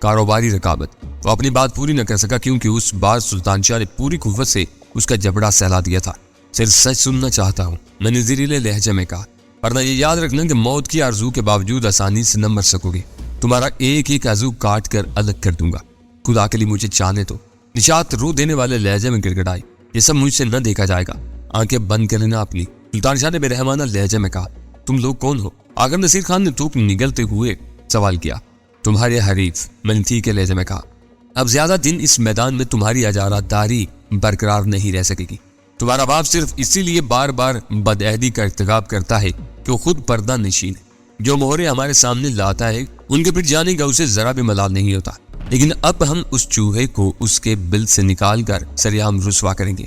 کاروباری رقابت۔ وہ اپنی بات پوری نہ کر سکا کیونکہ اس بار سلطان شاہ نے پوری قوت سے اس کا جبڑا سہلا دیا تھا۔ صرف سچ سننا چاہتا ہوں، میں نے زہریلے لہجے میں کہا، ورنہ یہ یاد رکھنا کہ موت کی آرزو کے باوجود آسانی سے نہ مر سکو گے۔ تمہارا ایک ایک عضو کاٹ کر الگ کر دوں گا، خدا کے لیے مجھے جانے دو۔ نشاط رو دینے والے لہجے میں گڑگڑائی، یہ سب مجھ سے نہ دیکھا جائے گا، آنکھیں بند کر لینا اپنی۔ سلطان شاہ نے بے رحمانہ لہجے میں کہا، تم لوگ کون ہو؟ آغا نصیر خان نے تھوک نگلتے ہوئے سوال کیا۔ تمہارے حریف، میں نے ٹھیک ہے لہجے میں کہا۔ اب زیادہ دن اس میدان میں تمہاری اجارہ داری برقرار نہیں رہ سکے گی۔ تمہارا باپ صرف اسی لیے بار بار بدعہدی کا ارتکاب کرتا ہے کہ وہ خود پردہ نشین ہے۔ جو مہرے ہمارے سامنے لاتا ہے ان کے پھر جانے کا اسے ذرا بھی ملال نہیں ہوتا، لیکن اب ہم اس چوہے کو اس کے بل سے نکال کر سریعام رسوا کریں گے۔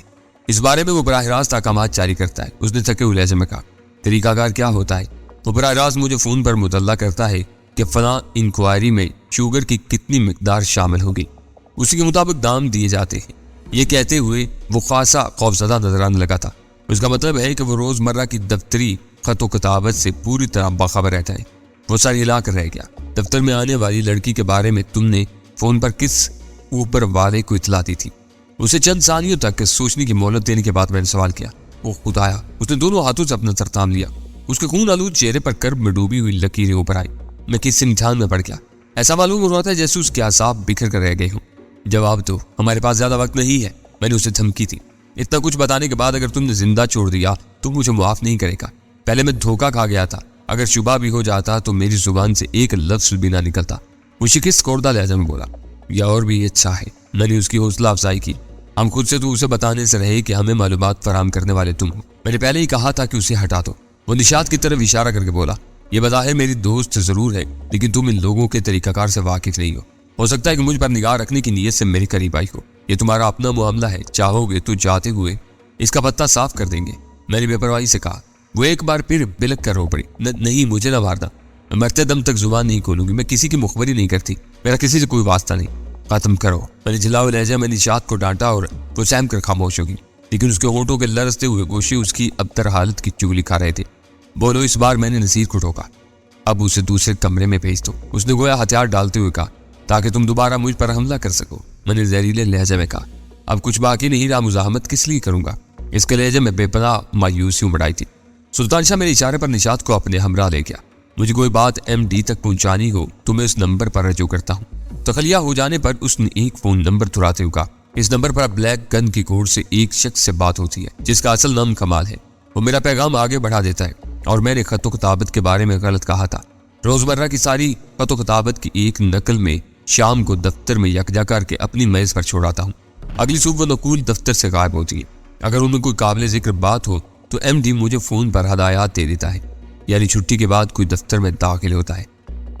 اس بارے میں وہ براہ راست احکامات جاری کرتا ہے، اس نے تھکے ہوئے لہجے میں کہا۔ طریقہ کار کیا ہوتا ہے؟ وہ براہ راست مجھے فون پر مطلع کرتا ہے کہ فلاں انکوائری میں شوگر کی کتنی مقدار شامل ہوگی، اسی کے مطابق دام دیے جاتے ہیں۔ یہ کہتے ہوئے وہ خاصا خوفزدہ نظر آنے لگا تھا۔ اس کا مطلب ہے کہ وہ روزمرہ کی دفتری خط و کتابت سے پوری طرح باخبر رہتا ہے۔ وہ سر ہلا کر رہ گیا۔ دفتر میں آنے والی لڑکی کے بارے میں تم نے فون پر کس اوپر والے کو اطلاع دی تھی؟ اسے چند ثانیوں تک سوچنے کی مہلت دینے کے بعد میں نے سوال کیا۔ وہ خدایا، اس نے دونوں ہاتھوں سے اپنا سر تھام لیا۔ اس کے خون آلود چہرے پر کرب میں ڈوبی ہوئی لکیریں اوپر آئی۔ میں کس امتحان میں پڑ گیا؟ ایسا معلوم ہو رہا تھا جیسے اس کے اعصاب بکھر کر رہ گئے ہوں۔ جواب دو، ہمارے پاس زیادہ وقت نہیں ہے، میں نے اسے دھمکی تھی۔ اتنا کچھ بتانے کے بعد اگر تم نے زندہ چھوڑ دیا تو مجھے معاف نہیں کرے گا۔ پہلے میں دھوکہ کھا گیا تھا، اگر شبہ بھی ہو جاتا تو میری زبان سے ایک لفظ بھی نہ نکلتا۔ وہ شکست خوردہ لہجے میں بولا، یا اور بھی اچھا ہے۔ میں نے اس کی حوصلہ افزائی کی۔ ہم خود سے تو اسے بتانے سے رہے کہ ہمیں معلومات فراہم کرنے والے تم ہو۔ میں نے پہلے ہی کہا تھا کہ اسے ہٹا دو۔ وہ نشاط کی طرف اشارہ کر کے بولا، یہ بظاہر میری دوست ضرور ہے، لیکن تم ان لوگوں کے طریقہ کار سے واقف نہیں ہو سکتا ہے کہ مجھ پر نگاہ رکھنے کی نیت سے میرے قریب آئی ہو۔ یہ تمہارا اپنا معاملہ ہے، چاہو گے تو جاتے ہوئے اس کا پتہ صاف کر دیں گے۔ میں نے بے پرواہی سے کہا۔ وہ ایک بار پھر بلک کر رو پڑی، نہیں مجھے نہ مارنا، میں مرتے دم تک زبان نہیں کھولوں گی، میں کسی کی مخبری نہیں کرتی، میرا کسی سے کوئی واسطہ نہیں۔ ختم کرو، میں نے جھلاؤ لہجے میں نشاط کو ڈانٹا اور وہ سہم کر خاموش ہوگی، لیکن اس کے ہونٹوں کے لرزتے ہوئے گوشے اس کی ابتر حالت کی چگلی کھا رہے تھے۔ بولو، اس بار میں نے نصیر کو ٹوکا، اب اسے دوسرے کمرے میں بھیج دو، اس نے گویا ہتھیار ڈالتے ہوئے کہا، تاکہ تم دوبارہ مجھ پر حملہ کر سکو۔ میں نے زہریلے لہجے میں کہا، اب کچھ باقی نہیں رہا، مزاحمت کس لیے کروں گا؟ اس کے لہجے میں بے پناہ مایوسی امڑ آئی تھی۔ سلطان شاہ میرے اشارے پر نشاط کو اپنے ہمراہ لے گیا۔ مجھے کوئی بات ایم ڈی تک پہنچانی ہو تو میں اس نمبر پر رجوع کرتا ہوں۔ تخلیہ ہو جانے پر اس نے ایک فون نمبر دھراتے ہوئے کہا، اس نمبر پر بلیک گن کی کوڈ سے ایک شخص سے بات ہوتی ہے جس کا اصل نام کمال ہے۔ وہ میرا پیغام آگے بڑھا دیتا ہے، اور میں نے خط و کتابت کے بارے میں غلط کہا تھا۔ روزمرہ کی ساری خط و کتابت کی ایک نقل میں شام کو دفتر میں یکجا کر کے اپنی میز پر چھوڑاتا ہوں۔ اگلی صبح وہ نقول دفتر سے غائب ہوتی ہے۔ اگر ان میں کوئی قابل ذکر بات ہو تو ایم ڈی مجھے فون پر ہدایات دے دیتا ہے، یعنی چھٹی کے بعد کوئی دفتر میں داخل ہوتا ہے،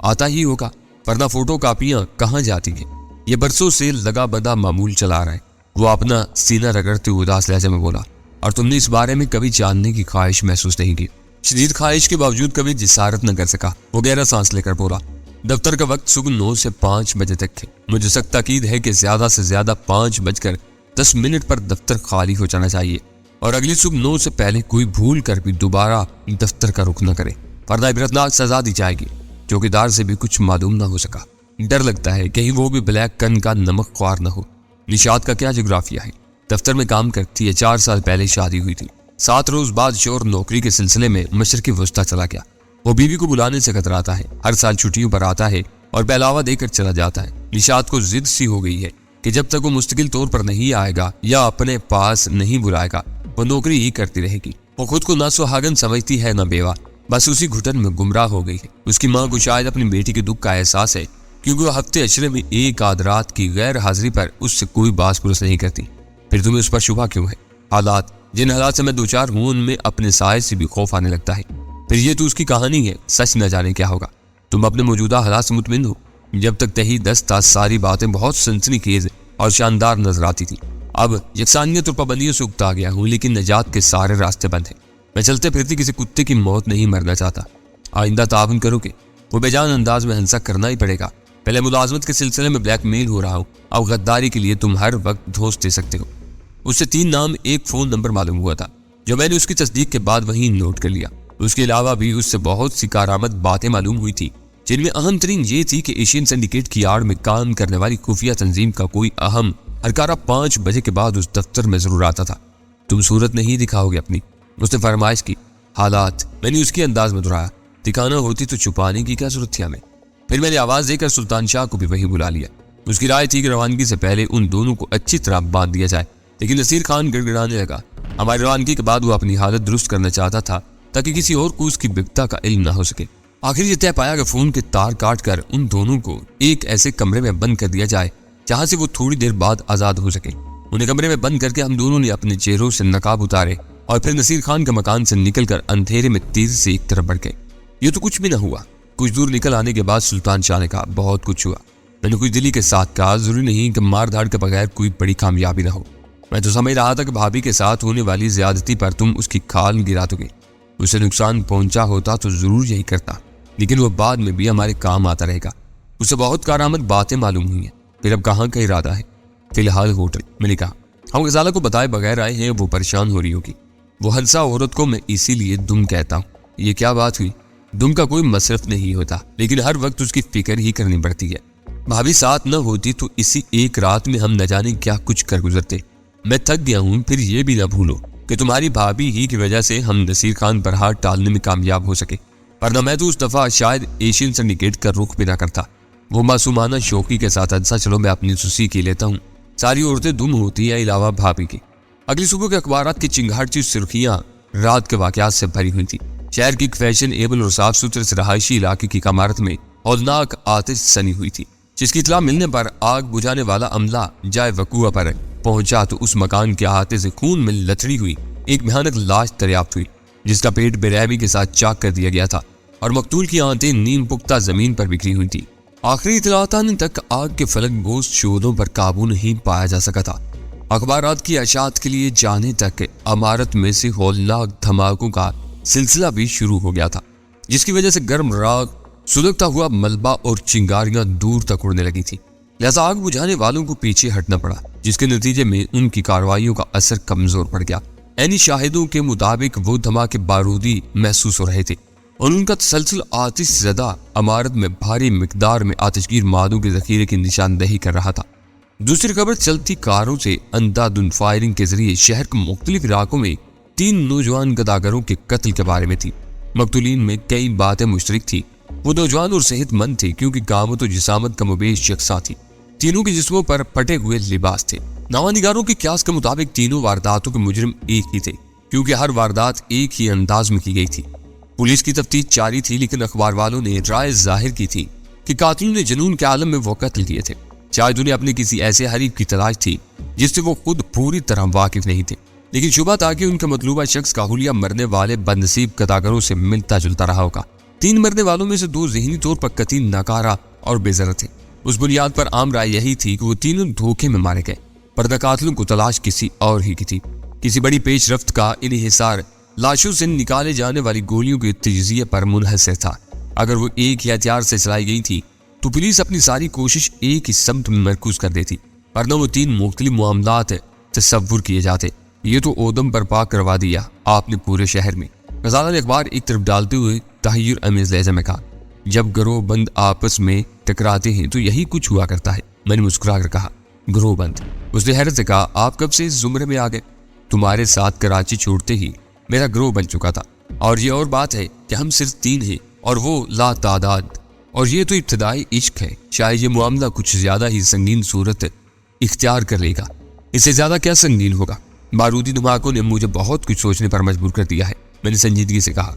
آتا ہی ہوگا، ورنہ فوٹو کاپیاں کہاں جاتی ہیں؟ یہ برسوں سے لگا بندہ معمول چلا رہا ہے۔ وہ اپنا سینہ رگڑتے ہوئے اداس لہجے میں بولا، اور تم نے اس بارے میں کبھی جاننے کی خواہش محسوس نہیں کی؟ شدید خواہش کے باوجود کبھی جسارت نہ کر سکا۔ وہ گہرا سانس لے کر بولا، دفتر کا وقت صبح 9 سے 5 بجے تک ہے، مجھے سخت تاکید ہے کہ زیادہ سے زیادہ 5:10 پر دفتر خالی ہو جانا چاہیے، اور اگلی صبح 9 سے پہلے کوئی بھول کر بھی دوبارہ دفتر کا رخ نہ کرے، ورنہ عبرتناک سزا دی جائے گی۔ چوکیدار سے بھی کچھ معلوم نہ ہو سکا۔ ڈر لگتا ہے کہیں وہ بھی بلیک گن کا نمک خوار نہ ہو۔ نشاط کا کیا جغرافیہ ہے؟ دفتر میں کام کرتی ہے، 4 سال پہلے شادی ہوئی تھی۔ 7 روز بعد شوہر نوکری کے سلسلے میں مشرقی وسطی چلا گیا۔ وہ بیوی کو بلانے سے کتراتا ہے، ہر سال چھٹیوں پر آتا ہے اور بہلاوا دے کر چلا جاتا ہے۔ نشاط کو ضد سی ہو گئی ہے کہ جب تک وہ مستقل طور پر نہیں آئے گا یا اپنے پاس نہیں بلائے گا، وہ نوکری ہی کرتی رہے گی۔ وہ خود کو نہ سہاگن سمجھتی ہے نہ بیوہ، بس اسی گھٹن میں گمراہ ہو گئی ہے۔ اس کی ماں کو شاید اپنی بیٹی کے دکھ کا احساس ہے، کیونکہ وہ ہفتے اشرے میں ایک آدھ رات کی غیر حاضری پر اس سے کوئی باس پرس نہیں کرتی۔ پھر تمہیں اس پر شبہ کیوں ہے؟ حالات، جن حالات سے میں دوچار ہوں ان میں اپنے سائے سے بھی خوف آنے لگتا ہے۔ پھر یہ تو اس کی کہانی ہے، سچ نہ جانے کیا ہوگا۔ تم اپنے موجودہ حالات سے مطمئن ہو؟ جب تک تہی دست تا ساری باتیں بہت سنسنی خیز اور شاندار نظر آتی تھی۔ اب یکسانیت اور پابندیوں سے اکتا گیا ہوں، لیکن نجات کے سارے راستے بند ہیں۔ میں چلتے پھرتے کسی کتے کی موت نہیں مرنا چاہتا۔ آئندہ تعاون کرو گے؟ وہ بے جان انداز میں ہنسا کرنا ہی پڑے گا۔ پہلے ملازمت کے سلسلے میں بلیک میل ہو رہا ہوں، اب غداری کے لیے تم ہر وقت دھوس دے سکتے ہو۔ اس سے 3 نام، ایک فون نمبر معلوم ہوا تھا جو میں نے اس کی تصدیق کے بعد وہیں نوٹ کر لیا۔ اس کے علاوہ بھی اس سے بہت سی کارآمد باتیں معلوم ہوئی تھی، جن میں اہم ترین یہ تھی کہ ایشین سنڈیکیٹ کی آڑ میں کام کرنے والی خفیہ تنظیم کا کوئی اہم ہرکارہ 5 بجے کے بعد اس دفتر میں ضرور آتا تھا۔ تم صورت نہیں دکھاؤ گے اپنی، اس نے فرمائش کی۔ حالات، میں نے اس کے انداز میں دہرایا۔ دکھانا ہوتی تو چھپانے کی کیا ضرورت تھی ہمیں؟ پھر میں نے آواز دے کر سلطان شاہ کو بھی وہی بلا لیا۔ اس کی رائے تھی کہ روانگی سے پہلے ان دونوں کو اچھی طرح باندھ دیا جائے، لیکن نصیر خان گڑگڑانے لگا۔ ہماری روانگی کے بعد وہ اپنی حالت درست کرنا چاہتا تھا تاکہ کسی اور کو اس کی بپتا کا علم نہ ہو سکے۔ آخر یہ طے پایا کہ فون کے تار کاٹ کر ان دونوں کو ایک ایسے کمرے میں بند کر دیا جائے جہاں سے وہ تھوڑی دیر بعد آزاد ہو سکے۔ انہیں کمرے میں بند کر کے ہم دونوں نے اپنے چہروں سے نقاب اتارے اور پھر نصیر خان کے مکان سے نکل کر اندھیرے میں تیزی سے ایک طرف بڑھ گئے۔ یہ تو کچھ بھی نہ ہوا۔ کچھ دور نکل آنے کے بعد سلطان شاہ نے کہا، بہت کچھ ہوا۔ میں نے کچھ دلی کے ساتھ کہا، ضروری نہیں کہ مار دھاڑ کے بغیر کوئی بڑی کامیابی نہ ہو۔ میں تو سمجھ رہا تھا کہ بھابھی کے ساتھ ہونے والی زیادتی پر تم اس کی کھال گرا دو گے۔ اسے نقصان پہنچا ہوتا تو ضرور یہی کرتا، لیکن وہ بعد میں بھی ہمارے کام آتا رہے گا۔ اسے بہت کارآمد باتیں معلوم ہوئی ہیں۔ پھر اب کہاں کا ارادہ ہے؟ فی الحال ہوٹل، میں نے کہا۔ ہم غزالہ کو بتائے بغیر آئے ہیں، وہ پریشان ہو رہی ہوگی۔ وہ ہنسا۔ عورت کو میں اسی لیے دم کہتا ہوں۔ یہ کیا بات ہوئی؟ دم کا کوئی مصرف نہیں ہوتا، لیکن ہر وقت اس کی فکر ہی کرنی پڑتی ہے۔ بھابھی ساتھ نہ ہوتی تو اسی ایک رات میں ہم نہ جانے کیا کچھ کر گزرتے۔ میں تھک گیا ہوں۔ پھر یہ بھی نہ بھولو کہ تمہاری بھابھی ہی کی وجہ سے ہم نصیر خان پر ہاتھ ڈالنے میں کامیاب ہو سکے، ورنہ میں تو اس دفعہ شاید ایشین سنڈیکیٹ کا رخ بھی نہ کرتا۔ وہ معصومانہ شوقی کے ساتھ ہنسا۔ چلو میں اپنی سوسی کی لیتا ہوں، ساری عورتیں دم ہوتی ہیں علاوہ بھابھی کی۔ اگلی صبح کے اخبارات کی چنگھاڑ سرخیاں رات کے واقعات سے بھری ہوئی تھی۔ شہر کی فیشن ایبل اور صاف ستھرے رہائشی علاقے کی عمارت میں ہولناک آتش سنی ہوئی تھی، جس کی اطلاع ملنے پر آگ بجھانے والا عملہ جائے وقوع پر پہنچا تو اس مکان کے احاطے سے خون میں لتڑی ہوئی ایک بھیانک لاش دریافت ہوئی، جس کا پیٹ بے رحمی کے ساتھ چاک کر دیا گیا تھا اور مقتول کی آنتیں نیم پختہ زمین پر بکھری ہوئی تھی۔ آخری اطلاعات آنے تک آگ کے فلک بوز شعلوں پر قابو نہیں پایا جا سکا تھا۔ اخبارات کی اشاعت کے لیے جانے تک عمارت میں سے ہولناک دھماکوں کا سلسلہ بھی شروع ہو گیا تھا، جس کی وجہ سے گرم راگ، سلگتا ہوا ملبہ اور چنگاریاں دور تک اڑنے لگی تھی۔ لہذا آگ بجھانے والوں کو پیچھے ہٹنا پڑا، جس کے نتیجے میں ان کی کارروائیوں کا اثر کمزور پڑ گیا۔ عینی شاہدوں کے مطابق وہ دھماکے بارودی محسوس ہو رہے تھے اور ان کا تسلسل آتش زدہ عمارت میں بھاری مقدار میں آتشگیر مادوں کے ذخیرے کی نشاندہی کر رہا تھا۔ دوسری خبر چلتی کاروں سے اندھادھند فائرنگ کے ذریعے شہر کے مختلف علاقوں میں 3 نوجوان گداگروں کے قتل کے بارے میں تھی۔ مقتولین میں کئی باتیں مشترک تھی۔ وہ نوجوان اور صحت مند تھے کیونکہ قامت و جسامت کم و بیش یکساں تھی۔ تینوں کے جسموں پر پھٹے ہوئے لباس تھے۔ نامہ کے قیاس کے مطابق تینوں وارداتوں کے مجرم ایک ہی تھے، کیونکہ ہر واردات ایک ہی انداز میں کی گئی تھی۔ پولیس کی تفتیش جاری تھی، لیکن اخبار والوں نے رائے ظاہر کی تھی کہ قاتلوں نے جنون کے عالم میں وہ قتل کیے تھے۔ شاید انہیں اپنے کسی ایسے حریف کی تلاش تھی جس سے وہ خود پوری طرح واقف نہیں تھے، لیکن شبہ تھا کہ ان کے مطلوبہ شخص کا حلیہ مرنے والے بدنصیب گداگروں سے ملتا جلتا رہا ہوگا۔ 3 مرنے والوں میں سے 2 ذہنی طور پر قطعی ناکارہ اور بے ضرر تھے۔ اس بنیاد پر عام رائے یہی تھی کہ وہ تینوں دھوکے میں مارے گئے، پردہ قاتلوں کو تلاش کسی اور ہی کی تھی۔ کسی بڑی پیش رفت کا انحصار لاشوں سے نکالے جانے والی گولیوں کے تجزیے پر منحصر تھا۔ اگر وہ ایک ہی ہتھیار سے چلائی گئی تھی تو پولیس اپنی ساری کوشش ایک ہی سمت میں مرکوز کر دیتی، ورنہ وہ 3 مختلف معاملات تصور کیے جاتے۔ یہ تو اودم برپا کروا دیا آپ نے پورے شہر میں۔ غزالہ نے اخبار ایک طرف ڈالتے ہوئے تحیر امیز لہجے میں کہا، جب گروہ بند آپس میں ٹکراتے ہیں تو یہی کچھ ہوا کرتا ہے۔ میں نے مسکرا کر کہا، گروہ بند؟ اس نے حیرت سے کہا، آپ کب سے اس زمرے میں آ گئے؟ تمہارے ساتھ کراچی چھوڑتے ہی میرا گروہ بن چکا تھا، اور یہ اور بات ہے کہ ہم صرف 3 ہیں اور وہ لا تعداد، اور یہ تو ابتدائی عشق ہے۔ شاید یہ معاملہ کچھ زیادہ ہی سنگین صورت اختیار کر لے گا۔ اس سے زیادہ کیا سنگین ہوگا؟ بارودی دھماکوں نے مجھے بہت کچھ سوچنے پر مجبور کر دیا ہے، میں نے سنجیدگی سے کہا۔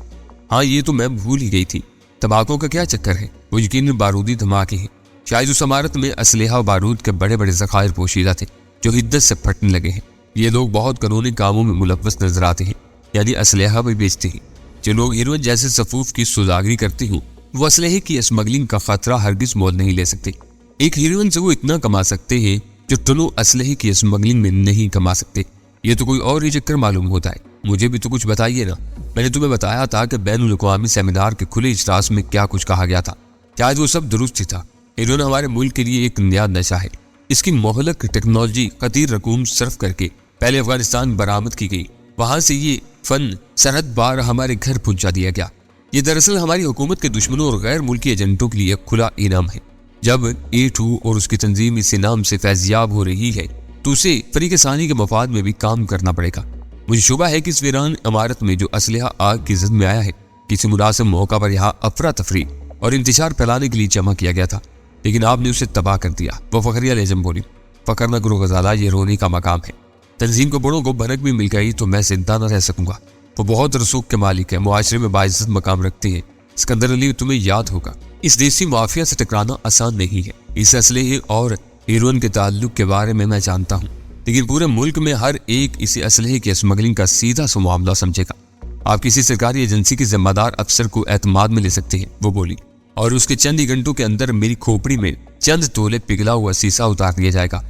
ہاں یہ تو میں بھول ہی گئی تھی، دھماکوں کا کیا چکر ہے؟ وہ یقیناً بارودی دھماکے ہیں۔ شاید اس عمارت میں اسلحہ و بارود کے بڑے بڑے ذخائر پوشیدہ تھے جو حدت سے پھٹنے لگے ہیں۔ یہ لوگ بہت قانونی کاموں میں ملوث نظر آتے ہیں، یعنی اسلحہ بھی بیچتے ہیں۔ جو لوگ ہیروئن جیسے صفوف کی سوداگری کرتے ہوں، وہ اسلحے کی اسمگلنگ کا خطرہ ہرگز مول نہیں لے سکتے۔ ایک ہیروئن سے وہ اتنا کما سکتے ہیں جو ٹنو اسلحے کی اسمگلنگ میں نہیں کما سکتے۔ یہ تو کوئی اور ہی چکر معلوم ہوتا ہے۔ مجھے بھی تو کچھ بتائیے نا۔ میں نے تمہیں بتایا تھا کہ بین الاقوامی سیمینار کے کھلے اجلاس میں کیا کچھ کہا گیا تھا، شاید وہ سب درست ہی تھا۔ ہیروئن ہمارے ملک کے لیے ایک نیا نشہ ہے۔ اس کی مہلک ٹیکنالوجی خطیر رقوم صرف کر کے پہلے افغانستان برآمد کی گئی، وہاں سے یہ فن سرحد بار ہمارے گھر پہنچا دیا گیا۔ یہ دراصل ہماری حکومت کے دشمنوں اور غیر ملکی ایجنٹوں کے لیے کھلا انعام ہے۔ جب A2 اور اس کی تنظیم اس انعام سے فیضیاب ہو رہی ہے تو اسے فریق ثانی کے مفاد میں بھی کام کرنا پڑے گا۔ مجھے شبہ ہے کہ اس ویران عمارت میں جو اسلحہ آگ کی زد میں آیا ہے کسی مناسب موقع پر یہاں افراتفری اور انتشار پھیلانے کے لیے جمع کیا گیا تھا، لیکن آپ نے اسے تباہ کر دیا۔ وہ فخریہ لہجے بولی، فخر نہ کرو غزالہ، یہ رونے کا مقام ہے۔ تنظیم کو بڑوں کو بھنک بھی مل گئی تو میں زندہ نہ رہ سکوں گا۔ وہ بہت رسوخ کے مالک ہیں، معاشرے میں باعزت مقام رکھتے ہیں۔ اسکندر علی تمہیں یاد ہوگا، اس دیسی مافیا سے ٹکرانا آسان نہیں ہے۔ اس اسلحے اور ہیروئن کے تعلق کے بارے میں جانتا ہوں، لیکن پورے ملک میں ہر ایک اسے اسلحے کی اسمگلنگ کا سیدھا سا معاملہ سمجھے گا۔ آپ کسی سرکاری ایجنسی کے ذمہ دار افسر کو اعتماد میں لے سکتے ہیں، وہ بولی، اور اس کے چند ہی گھنٹوں کے اندر میری کھوپڑی میں چند تولے پگھلا ہوا سیسا اتار دیا جائے گا۔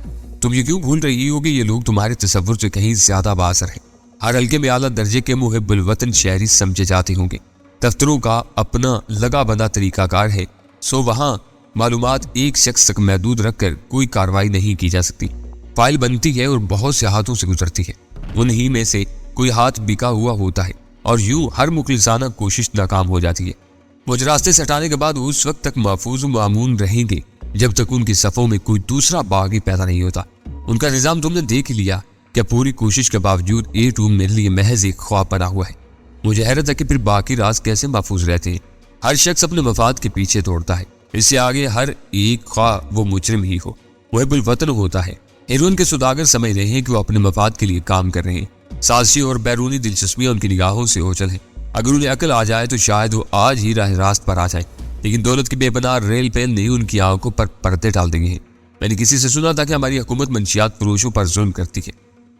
تم یہ کیوں بھول رہی ہو کہ یہ لوگ تمہارے تصور سے کہیں زیادہ بااثر ہیں؟ ہر حلقے میں اعلیٰ درجے کے محب الوطن شہری سمجھے جاتے ہوں گے۔ دفتروں کا اپنا لگا بندہ طریقہ کار ہے، سو وہاں معلومات ایک شخص تک محدود رکھ کر کوئی کارروائی نہیں کی جا سکتی۔ فائل بنتی ہے اور بہت سے ہاتھوں سے گزرتی ہے، انہی میں سے کوئی ہاتھ بکا ہوا ہوتا ہے اور یوں ہر مخلصانہ کوشش ناکام ہو جاتی ہے۔ مجھے راستے سے ہٹانے کے بعد وہ اس وقت تک محفوظ و مامون رہیں گے جب تک ان کی صفوں میں کوئی دوسرا باغی پیدا نہیں ہوتا۔ ان کا نظام تم نے دیکھ لیا کہ پوری کوشش کے باوجود A2 میرے لیے محض ایک خواب بنا ہوا ہے۔ مجھے حیرت ہے کہ پھر باقی راز کیسے محفوظ رہتے ہیں۔ ہر شخص اپنے مفاد کے پیچھے دوڑتا ہے، اس سے آگے ہر ایک خواہ وہ مجرم ہی ہو محب الوطن ہوتا ہے۔ ہیروئن کے سوداگر سمجھ رہے ہیں کہ وہ اپنے مفاد کے لیے کام کر رہے ہیں، سازشی اور بیرونی دلچسپیاں ان کی نگاہوں سے اوچھل ہیں۔ اگر انہیں عقل آ جائے تو شاید وہ آج ہی راہ راست پر آ جائے، لیکن دولت کی بے پناہ ریل پیل نے ان کی آنکھوں پر پردے ڈال دیے ہیں۔ میں نے کسی سے سنا تھا کہ ہماری حکومت منشیات فروشوں پر ظلم کرتی ہے،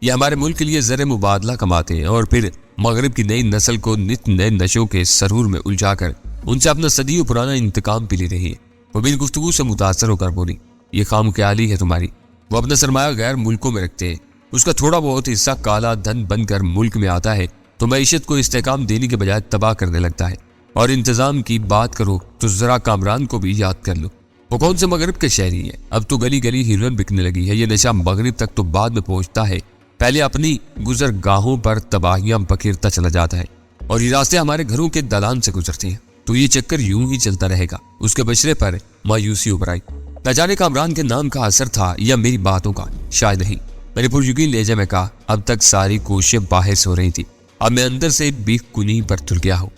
یہ ہمارے ملک کے لیے زر مبادلہ کماتے ہیں اور پھر مغرب کی نئی نسل کو نت نئے نشوں کے سرور میں الجھا کر ان سے اپنا صدیوں پرانا انتقام پی لے رہی ہے۔ وہ میری گفتگو سے متاثر ہو کر بولی، یہ خام خیالی ہے تمہاری۔ وہ اپنا سرمایہ غیر ملکوں میں رکھتے ہیں، اس کا تھوڑا بہت حصہ کالا دھن بن کر ملک میں آتا ہے تو معیشت کو استحکام دینے کے بجائے تباہ کرنے لگتا ہے۔ اور انتظام کی بات کرو تو ذرا کامران کو بھی یاد کر لو، وہ کون سے مغرب کے شہری ہے؟ اب تو گلی گلی ہیروئن بکنے لگی ہے۔ یہ نشہ مغرب تک تو بعد میں پہنچتا ہے، پہلے اپنی گزرگاہوں پر تباہیاں بکھیرتا چلا جاتا ہے اور یہ راستے ہمارے گھروں کے دالان سے گزرتے ہیں، تو یہ چکر یوں ہی چلتا رہے گا۔ اس کے بچڑے پر مایوسی ابھر آئی۔ نہ جانے کامران کے نام کا اثر تھا یا میری باتوں کا، شاید نہیں۔ میں نے پرجوگی لہجے میں کہا، اب تک ساری کوششیں باہر سے ہو رہی تھی، اب میں اندر سے بیک کنی پر تل گیا ہوں۔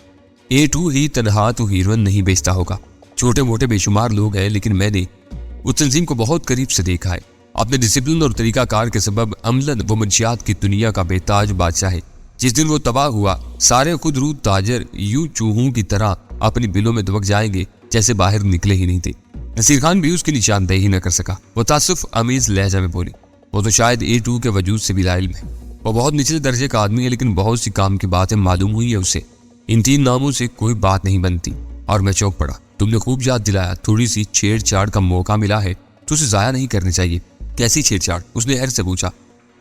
A2 ہی تنہا تو ہیروئن نہیں بیچتا ہوگا، چھوٹے موٹے بے شمار لوگ ہیں، لیکن میں نے اس تنظیم کو بہت قریب سے دیکھا ہے۔ اپنے ڈسپلن اور طریقہ کار کے سبب عملاً وہ منشیات کی دنیا کا بے تاج بادشاہ ہے۔ جس دن وہ تباہ ہوا، سارے خود رو تاجر یوں چوہوں کی طرح اپنی بلوں میں دبک جائیں گے جیسے باہر نکلے ہی نہیں تھے۔ نصیر خان بھی اس کی نشاندہی نہ کر سکا۔ وہ تاسف امیز لہجہ میں بولی، وہ تو شاید A2 کے وجود سے بھی لا علم ہے۔ وہ بہت نچلے درجے کا آدمی ہے، لیکن بہت سی کام کی باتیں معلوم ہوئی ہے اسے۔ ان 3 ناموں سے کوئی بات نہیں بنتی۔ اور میں چوک پڑا۔ تم نے خوب یاد دلایا، تھوڑی سی چھیڑ چھاڑ کا موقع ملا ہے تو اسے ضائع نہیں کرنی چاہیے۔ کیسی چھیڑ چھاڑ؟ اس نے حیر سے پوچھا۔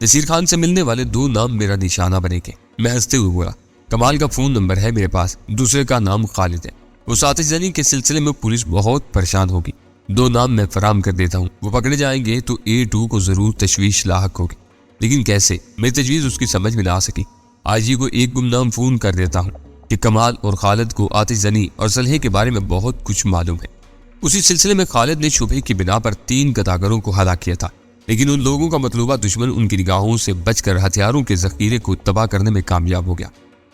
نصیر خان سے ملنے والے 2 نام میرا نشانہ بنے گے۔ میں ہنستے ہوئے بولا، کمال کا فون نمبر ہے میرے پاس، دوسرے کا نام خالد ہے، اس آتش زنی کے سلسلے میں پولیس بہت پریشان ہوگی۔ 2 نام میں فراہم کر دیتا ہوں، وہ پکڑے جائیں گے تو A2 کو ضرور تشویش لاحق ہوگی، لیکن کیسے؟ میری تجویز اس کی سمجھ میں نہ آ سکی۔ آج ہی کو ایک گمنام فون کر دیتا ہوں کہ کمال اور خالد کو آتش زنی اور سلحے کے بارے میں بہت کچھ معلوم ہے۔ اسی سلسلے میں خالد نے شبہ کی بنا پر 3 گداگروں کو ہلاک کیا تھا، لیکن ان لوگوں کا مطلوبہ دشمن ان کی نگاہوں سے بچ کر ہتھیاروں کے ذخیرے کو تباہ کرنے میں کامیاب ہو گیا۔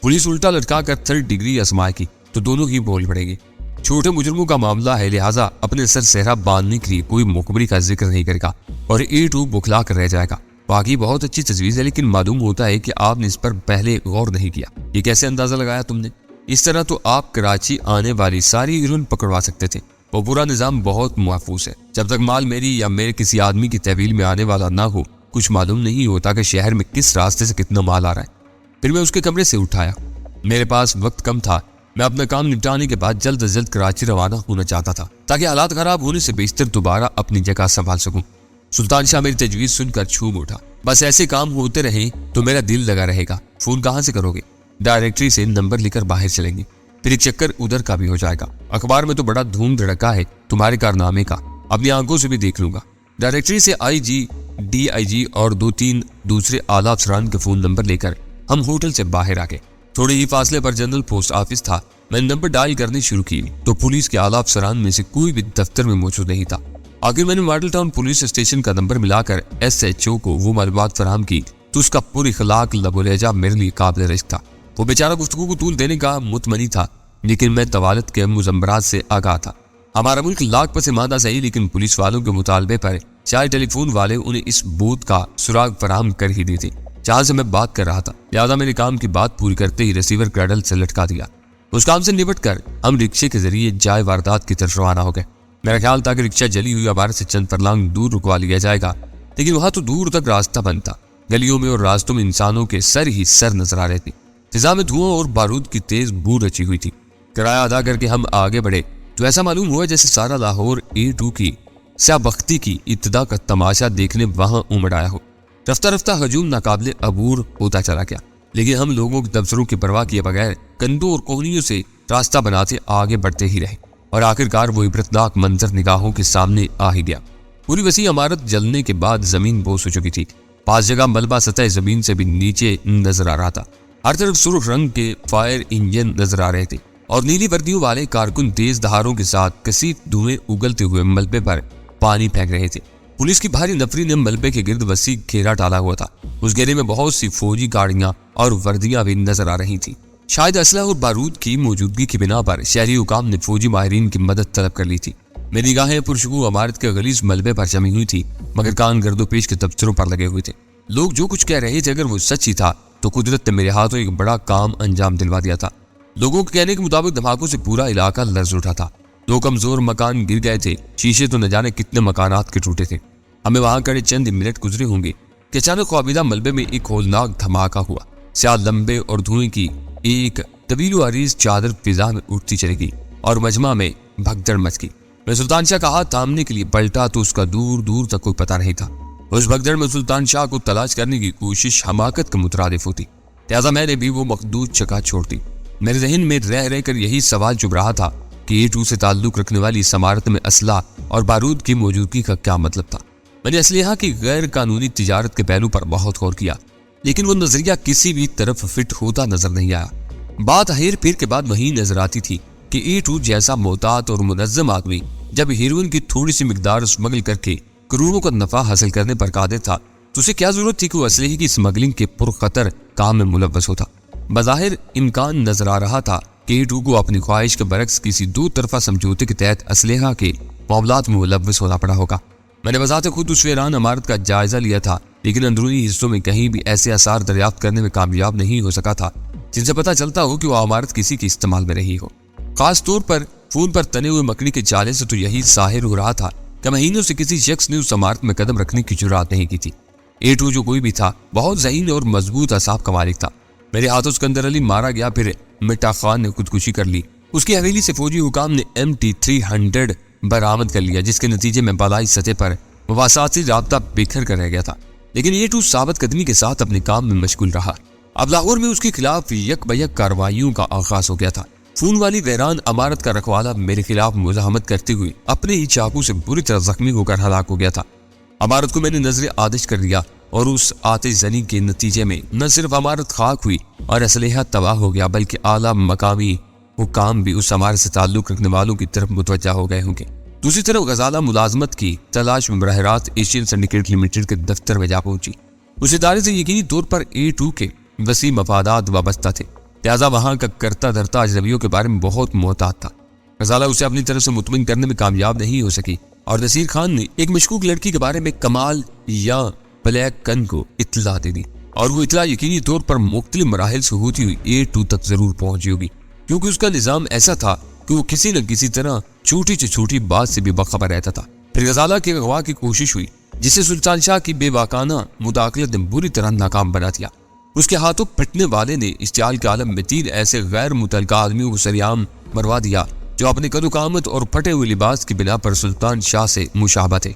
پولیس الٹا لٹکا کر 3rd ڈگری آزمائے کی تو دونوں ہی بول پڑے گے۔ چھوٹے مجرموں کا معاملہ ہے، لہٰذا اپنے سر صحرا باندھنے کے لیے کوئی مخبری کا ذکر نہیں کرے گا اور A2 بکھلا کر رہ جائے گا۔ باقی بہت اچھی تجویز ہے، لیکن معلوم ہوتا ہے کہ آپ نے اس پر پہلے غور نہیں کیا۔ یہ کیسے اندازہ لگایا تم نے؟ اس طرح تو آپ کراچی آنے والی ساری ہیروئن پکڑوا سکتے تھے۔ وہ پورا نظام بہت محفوظ ہے، جب تک مال میری یا میرے کسی آدمی کی تحویل میں آنے والا نہ ہو، کچھ معلوم نہیں ہوتا کہ شہر میں کس راستے سے کتنا مال آ رہا ہے۔ پھر میں اس کے کمرے سے اٹھایا، میرے پاس وقت کم تھا، میں اپنا کام نپٹانے کے بعد جلد از جلد کراچی روانہ ہونا چاہتا تھا تاکہ حالات خراب ہونے سے بیشتر دوبارہ اپنی جگہ سنبھال سکوں۔ سلطان شاہ میری تجویز سن کر جھوم اٹھا، بس ایسے کام ہوتے رہیں تو میرا دل لگا رہے گا۔ فون کہاں سے کرو گے؟ ڈائریکٹری سے نمبر لے کر باہر چلیں گے، پھر ایک چکر ادھر کا بھی ہو جائے گا۔ اخبار میں تو بڑا دھوم دھڑکا ہے تمہارے کارنامے کا، اپنی آنکھوں سے بھی دیکھ لوں گا۔ ڈائریکٹری سے IG DIG اور 2-3 دوسرے اعلیٰ افسران کے فون نمبر لے کر ہم ہوٹل سے باہر آ گئے۔ تھوڑے ہی فاصلے پر جنرل پوسٹ آفس تھا۔ میں نے نمبر ڈائل کرنی شروع کی تو پولیس کے اعلیٰ افسران میں سے کوئی بھی دفتر میں موجود نہیں تھا۔ آخر میں نے ماڈل ٹاؤن پولیس اسٹیشن کا نمبر ملا کر SHO کو وہ معلومات فراہم کی تو اس کا پوری اخلاق لب و لہجہ میرے لیے قابل رشک تھا۔ وہ بیچارہ گفتگو کو طول دینے کا متمنی تھا، لیکن میں طوالت کے مزمرات سے آگاہ تھا۔ ہمارا ملک لاکھ پسماندہ صحیح، لیکن پولیس والوں کے مطالبے پر چاہے ٹیلی فون والے انہیں اس بوتھ کا سراغ فراہم کر ہی دی تھی جہاں سے میں بات کر رہا تھا، لہٰذا میرے کام کی بات پوری کرتے ہی ریسیور کریڈل سے لٹکا دیا۔ اس کام سے نپٹ کر ہم رکشے کے ذریعے جائے واردات کی طرف روانہ ہو گئے۔ میرا خیال تھا کہ رکشہ جلی ہوئی عمارت سے چند فرلانگ دور رکوا لیا جائے گا، لیکن وہاں تو دور تک راستہ بند تھا۔ گلیوں میں اور راستوں میں انسانوں کے سر ہی سر نظر آ رہے تھے۔ فضا میں دھواں اور بارود کی تیز بو رچی ہوئی تھی۔ کرایہ ادا کر کے ہم آگے بڑھے تو ایسا معلوم ہوا جیسے سارا لاہور A2 کی سیاہ بختی کی ابتدا کا تماشا دیکھنے وہاں امڑ آیا ہو۔ رفتہ رفتہ ہجوم ناقابل عبور ہوتا چلا گیا، لیکن ہم لوگوں کے تبصروں کی پرواہ کیے بغیر کندھوں اور کوہنیوں سے راستہ بناتے آگے بڑھتے ہی رہے، اور آخرکار وہ عبرتناک منظر نگاہوں کے سامنے آ ہی گیا۔ پوری وسیع عمارت جلنے کے بعد زمین بوس ہو چکی تھی۔ پاس جگہ ملبہ سطح زمین سے بھی نیچے نظر آ رہا تھا۔ ہر طرف سرخ رنگ کے فائر انجن نظر آ رہے تھے اور نیلی وردیوں والے کارکن تیز دھاروں کے ساتھ کثیف دھوئیں اگلتے ہوئے ملبے پر پانی پھینک رہے تھے۔ پولیس کی بھاری نفری نے ملبے کے گرد وسیع گھیرا ڈالا ہوا تھا۔ اس گھیرے میں بہت سی فوجی گاڑیاں اور وردیاں بھی نظر آ رہی تھیں۔ شاید اسلحہ اور بارود کی موجودگی کی بنا پر شہری حکام نے فوجی ماہرین کی مدد طلب کر لی تھی۔ میری نگاہیں پرشکوہ عمارت کے غلیظ ملبے پر جمی ہوئی تھی، مگر کان گرد و پیش کے تبصروں پر لگے ہوئے تھے۔ لوگ جو کچھ کہہ رہے تھے اگر وہ سچ ہی تھا تو قدرت نے میرے ہاتھوں ایک بڑا کام انجام دلوا دیا تھا۔ لوگوں کے کہنے کے مطابق دھماکوں سے پورا علاقہ لرز اٹھا تھا۔ 2 کمزور مکان گر گئے تھے، شیشے تو نہ جانے کتنے مکانات کے ٹوٹے تھے۔ ہمیں وہاں کڑے چند منٹ گزرے ہوں گے کہ اچانک خوابیدہ ملبے میں ایک ہولناک دھماکہ ہوا۔ سیاہ لمبے اور دھوئیں کی ایک طویل و عریض چادر فضا میں اٹھتی چلی گئی اور مجمع میں بھگدڑ مچ گئی۔ میں سلطان شاہ کا ہاتھ تھامنے کے لیے پلٹا تو اس کا دور دور تک کوئی پتہ نہیں تھا۔ اس بھگدڑ میں سلطان شاہ کو تلاش کرنے کی کوشش حماقت کے مترادف ہوتی، لہٰذا میں نے بھی وہ مخدوش جگہ چھوڑ دی۔ میرے ذہن میں رہ کر یہی سوال چبھ رہا تھا کہ A2 سے تعلق رکھنے والی اس عمارت میں اسلحہ اور بارود کی موجودگی کا کیا مطلب تھا۔ میں نے اسلحہ کی غیر قانونی تجارت کے پہلو پر بہت غور کیا، لیکن وہ نظریہ کسی بھی طرف فٹ ہوتا نظر نہیں آیا۔ بات ہیر پھیر کے بعد وہی نظر آتی تھی کہ A2 جیسا محتاط اور منظم آدمی جب ہیروئن کی تھوڑی سی مقدار اسمگل کر کے کروڑوں کا نفع حاصل کرنے پر قادر تھا تو اسے کیا ضرورت تھی کہ وہ اسلحے کی اسمگلنگ کے پرخطر کام میں ملوث ہوتا۔ بظاہر امکان نظر آ رہا تھا کہ A2 کو اپنی خواہش کے برعکس کسی 2 طرفہ سمجھوتے کے تحت اسلحہ کے معاملات میں ملوث ہونا پڑا ہوگا۔ میں نے بذات خود اس ویران عمارت کا جائزہ لیا تھا، لیکن اندرونی حصوں میں کہیں بھی ایسے آثار دریافت کرنے میں کامیاب نہیں ہو سکا تھا جن سے پتہ چلتا ہو کہ وہ عمارت کسی کے استعمال میں رہی ہو۔ خاص طور پر فون پر تنے ہوئے مکڑی کے جالے سے تو یہی ظاہر ہو رہا تھا کہ مہینوں سے کسی شخص نے اس عمارت میں قدم رکھنے کی جرات نہیں کی تھی۔ A2 جو کوئی بھی تھا بہت ذہین اور مضبوط اعصاب کا مالک تھا۔ میرے ہاتھوں اسکندر علی مارا گیا، پھر مٹا خان نے خودکشی کر لی۔ اس کی حویلی سے فوجی حکام نے MT-300 برآمد کر لیا، جس کے نتیجے میں بالائی سطح پر مواصلاتی رابطہ بکھر کر رہ گیا تھا، لیکن A2 ثابت قدمی کے ساتھ اپنے کام میں مشغول رہا۔ اب لاہور میں اس کے خلاف یک بیک کارروائیوں کا آغاز ہو گیا تھا۔ فون والی ویران عمارت کا رکھوالا میرے خلاف مزاحمت کرتے ہوئے اپنے ہی چاقو سے بری طرح زخمی ہو کر ہلاک ہو گیا تھا۔ عمارت کو میں نے نظر آتش کر دیا اور اس آتش زنی کے نتیجے میں نہ صرف عمارت خاک ہوئی اور اسلحہ تباہ ہو گیا، بلکہ اعلیٰ مقامی حکام بھی اس عمارت سے تعلق رکھنے والوں کی طرف متوجہ ہو گئے ہوں گے۔ دوسری طرف غزالہ ملازمت کی تلاش میں براہ راست ایشین سنڈیکیٹ لمیٹڈ کے دفتر میں جا پہنچی۔ اس ادارے سے یقینی طور پر A2 کے وسیع مفادات وابستہ تھے، لہٰذا وہاں کا کرتا دھرتا اجنبیوں کے بارے میں بہت محتاط تھا۔ غزالہ اسے اپنی طرف سے مطمئن کرنے میں کامیاب نہیں ہو سکی اور نصیر خان نے ایک مشکوک لڑکی کے بارے میں کمال یا بلیک کن کو اطلاع دے دی، اور وہ اطلاع یقینی طور پر مختلف مراحل سے ہوتی ہوئی A2 تک ضرور پہنچی ہوگی، کیونکہ اس کا نظام ایسا تھا کہ وہ کسی نہ کسی طرح چھوٹی سے چھوٹی بات سے بھی باخبر رہتا تھا۔ پھر غزالہ کے اغوا کی کوشش ہوئی، جسے سلطان شاہ کی بے باکانہ مداخلت نے بری طرح ناکام بنا دیا۔ اس کے ہاتھوں پھٹنے والے نے اشتعال کے عالم میں 3 ایسے غیر متعلقہ آدمیوں کو سریعام مروا دیا جو اپنے قد و قامت اور پھٹے ہوئے لباس کی بنا پر سلطان شاہ سے مشابہ تھے۔